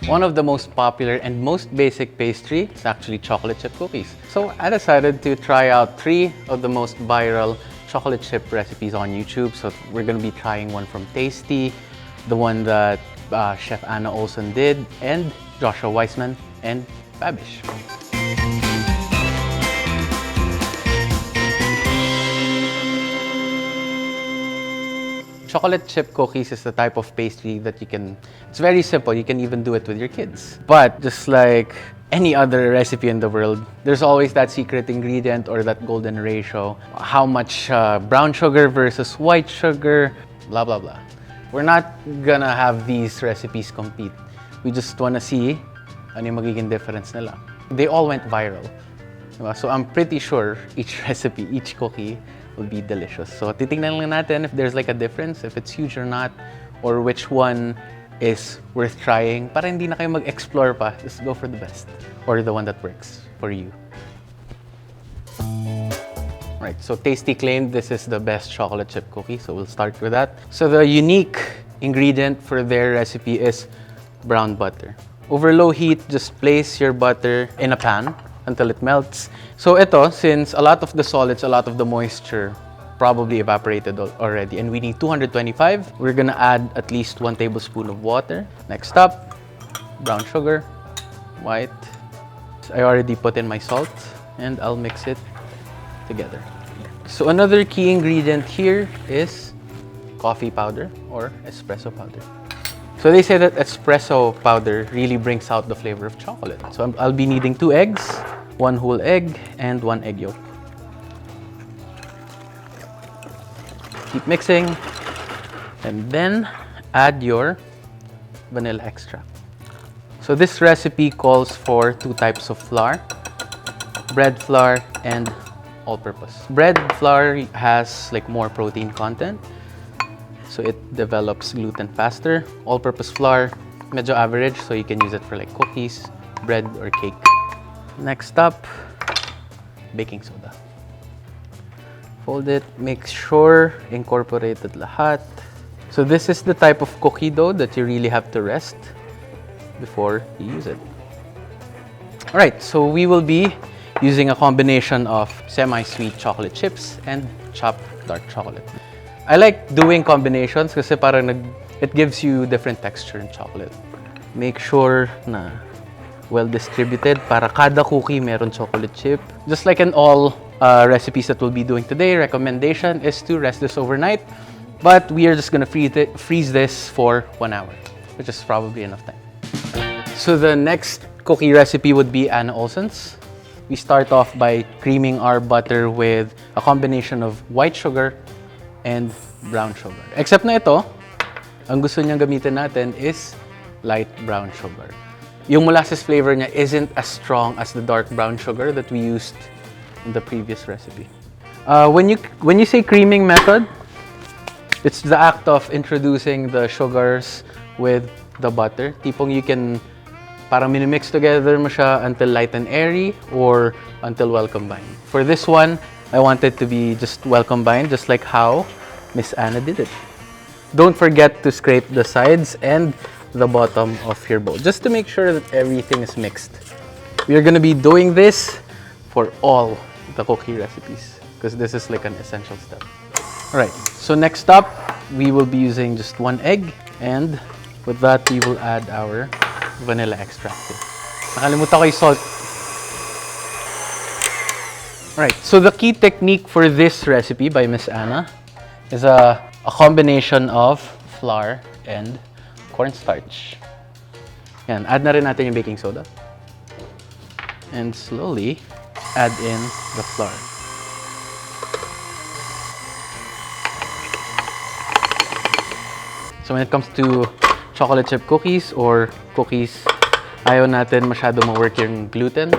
One of the most popular and most basic pastry is actually chocolate chip cookies. So I decided to try out 3 of the most viral chocolate chip recipes on YouTube. So we're gonna be trying one from Tasty, the one that Chef Anna Olson did, and Joshua Weissman and Babish. Chocolate chip cookies is the type of pastry that it's very simple, you can even do it with your kids. But just like any other recipe in the world, there's always that secret ingredient or that golden ratio. How much brown sugar versus white sugar, blah, blah, blah. We're not gonna have these recipes compete. We just wanna see ano yung magiging difference nila. They all went viral. So I'm pretty sure each recipe, each cookie will be delicious. So titingnan lang natin if there's like a difference, if it's huge or not, or which one is worth trying. Para hindi na kayo mag-explore pa, just go for the best or the one that works for you. Right, so Tasty claimed this is the best chocolate chip cookie, so we'll start with that. So the unique ingredient for their recipe is brown butter. Over low heat, just place your butter in a pan until it melts. So ito, since a lot of the solids, a lot of the moisture probably evaporated already, and we need 225, we're gonna add at least 1 tablespoon of water. Next up, brown sugar, white. I already put in my salt, and I'll mix it together. So another key ingredient here is coffee powder or espresso powder. So they say that espresso powder really brings out the flavor of chocolate. So I'll be needing 2 eggs, 1 whole egg, and 1 egg yolk. Keep mixing, and then add your vanilla extract. So this recipe calls for 2 types of flour, bread flour and all-purpose. Bread flour has like more protein content, so it develops gluten faster. All-purpose flour, medyo average, so you can use it for like cookies, bread, or cake. Next up, baking soda. Fold it, make sure incorporated lahat. So this is the type of cookie dough that you really have to rest before you use it. Alright, so we will be using a combination of semi-sweet chocolate chips and chopped dark chocolate. I like doing combinations kasi parang it gives you different texture in chocolate. Make sure na well distributed para kada cookie meron chocolate chip. Just like in all recipes that we'll be doing today, recommendation is to rest this overnight. But we are just gonna freeze this for 1 hour, which is probably enough time. So the next cookie recipe would be Anna Olson's. We start off by creaming our butter with a combination of white sugar and brown sugar. Except na ito, ang gusto niyang gamitin natin is light brown sugar. Yung molasses flavor niya isn't as strong as the dark brown sugar that we used in the previous recipe. When you say creaming method, it's the act of introducing the sugars with the butter. Tipong you can parang minimix together mo siya until light and airy or until well combined. For this one, I want it to be just well combined, just like how Miss Anna did it. Don't forget to scrape the sides and the bottom of your bowl, just to make sure that everything is mixed. We are going to be doing this for all the cookie recipes because this is like an essential step. Alright, so next up, we will be using just 1 egg, and with that, we will add our vanilla extract. Nakalimutan ko yung salt. Alright, so the key technique for this recipe by Miss Anna is a combination of flour and cornstarch. Yan, add na rin natin yung baking soda. And slowly add in the flour. So when it comes to chocolate chip cookies or cookies, ayaw natin masyado ma-work yung gluten.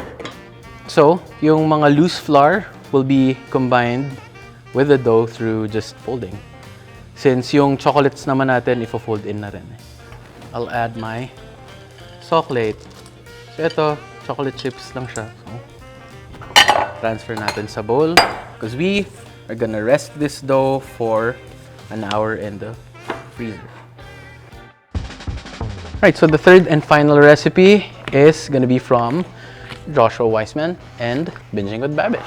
So, yung mga loose flour will be combined with the dough through just folding. Since yung chocolates naman natin, ifo-fold in na rin. I'll add my chocolate. So ito, chocolate chips lang siya. So, transfer natin sa bowl because we are gonna rest this dough for an hour in the freezer. Right, so the third and final recipe is gonna be from Joshua Weissman and Binging with Babish.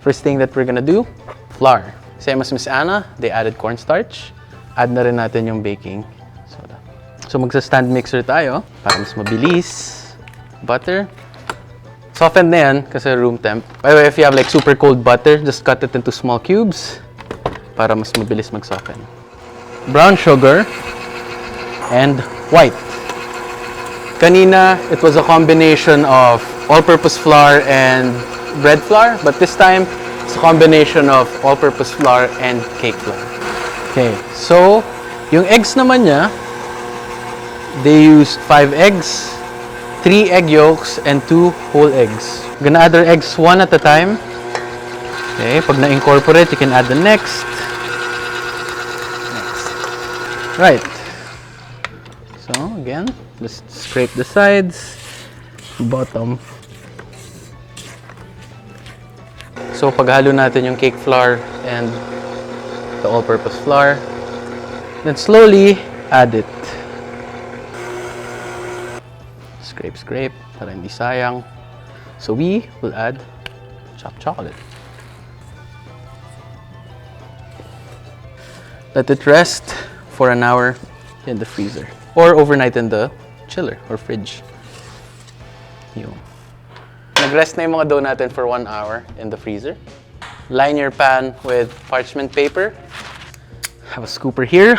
First thing that we're gonna do, flour. Same as Miss Anna, they added cornstarch. Add na rin natin yung baking soda. So magsa-stand mixer tayo para mas mabilis. Butter. Softened na yan kasi room temp. By the way, if you have like super cold butter, just cut it into small cubes para mas mabilis mag-soften. Brown sugar and white. Kanina, it was a combination of all-purpose flour and bread flour, but this time, it's a combination of all-purpose flour and cake flour. Okay, so, yung eggs naman niya, they used 5 eggs, 3 egg yolks, and 2 whole eggs. We're gonna add our eggs one at a time. Okay, pag na-incorporate, you can add the next. Right. So, again, just scrape the sides, bottom. So, paghalo natin yung cake flour and the all-purpose flour. Then slowly add it. Scrape, scrape, para hindi sayang. So, we will add chopped chocolate. Let it rest for an hour in the freezer. Or overnight in the chiller or fridge. Yun. Nag-rest na yung mga dough natin for 1 hour in the freezer. Line your pan with parchment paper. Have a scooper here.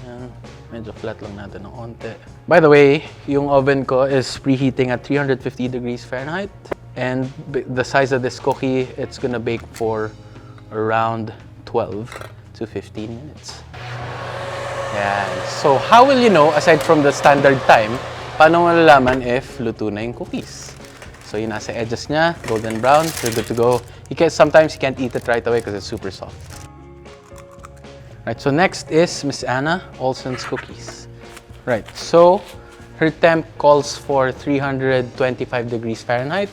Ayan. Medyo flat lang natin ng onte. By the way, yung oven ko is preheating at 350 degrees Fahrenheit. And the size of this cookie, it's gonna bake for around 12 to 15 minutes. Yan. So, how will you know, aside from the standard time, paano mo malalaman if luto na yung cookies? So, yung nasa edges niya, golden brown, you're good to go. Sometimes you can't eat it right away because it's super soft. Right, so next is Miss Anna Olson's cookies. Right, so her temp calls for 325 degrees Fahrenheit.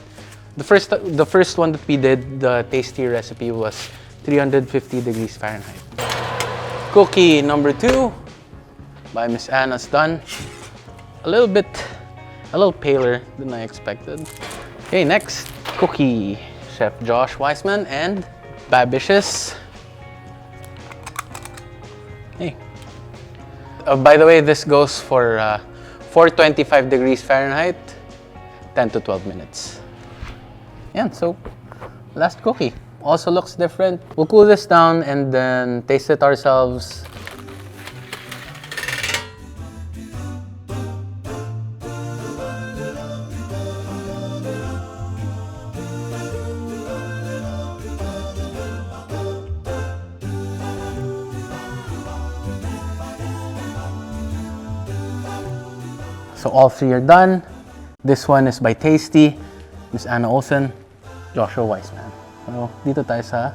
The first one that we did, the tasty recipe, was 350 degrees Fahrenheit. Cookie number 2 by Miss Anna's done. A little paler than I expected. Okay, next, cookie. Chef Josh Weissman and Babish's. Hey. By the way, this goes for 425 degrees Fahrenheit, 10 to 12 minutes. Yeah, so last cookie. Also looks different. We'll cool this down and then taste it ourselves. So all 3 are done. This one is by Tasty, Miss Anna Olson, Joshua Weissman. So dito tayo sa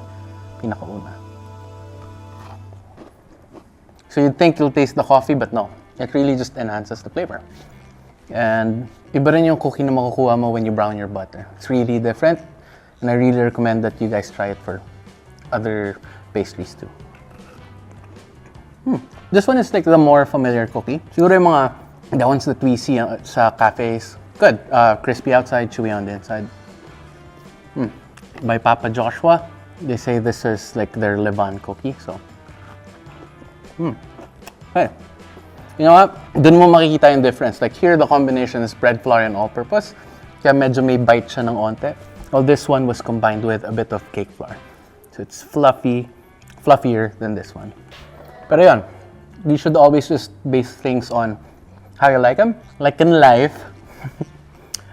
pinakauna. So you'd think you'll taste the coffee, but no. It really just enhances the flavor. And iba rin yung cookie na makukuha mo when you brown your butter. It's really different. And I really recommend that you guys try it for other pastries too. This one is like the more familiar cookie. Siguro yung mga the ones that we see sa cafes. Good. Crispy outside, chewy on the inside. By Papa Joshua. They say this is like their Levan cookie. So, hey. You know what? Dun mo makikita yung difference. Like here, the combination is bread flour and all-purpose. Kaya medyo may bite siya ng onte. Well, this one was combined with a bit of cake flour. So it's fluffier than this one. Pero yun, you should always just base things on how you like them. Like in life,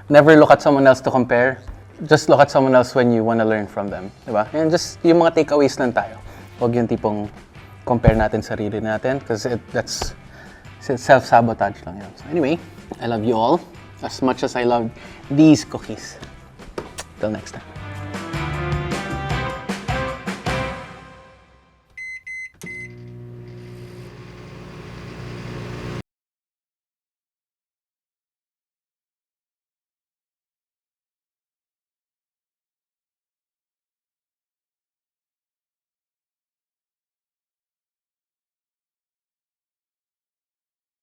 never look at someone else to compare. Just look at someone else when you want to learn from them. Diba? And just yung mga takeaways lang tayo. Huwag yung tipong compare natin sarili natin because that's self-sabotage lang yun. So anyway, I love you all as much as I love these cookies. Till next time.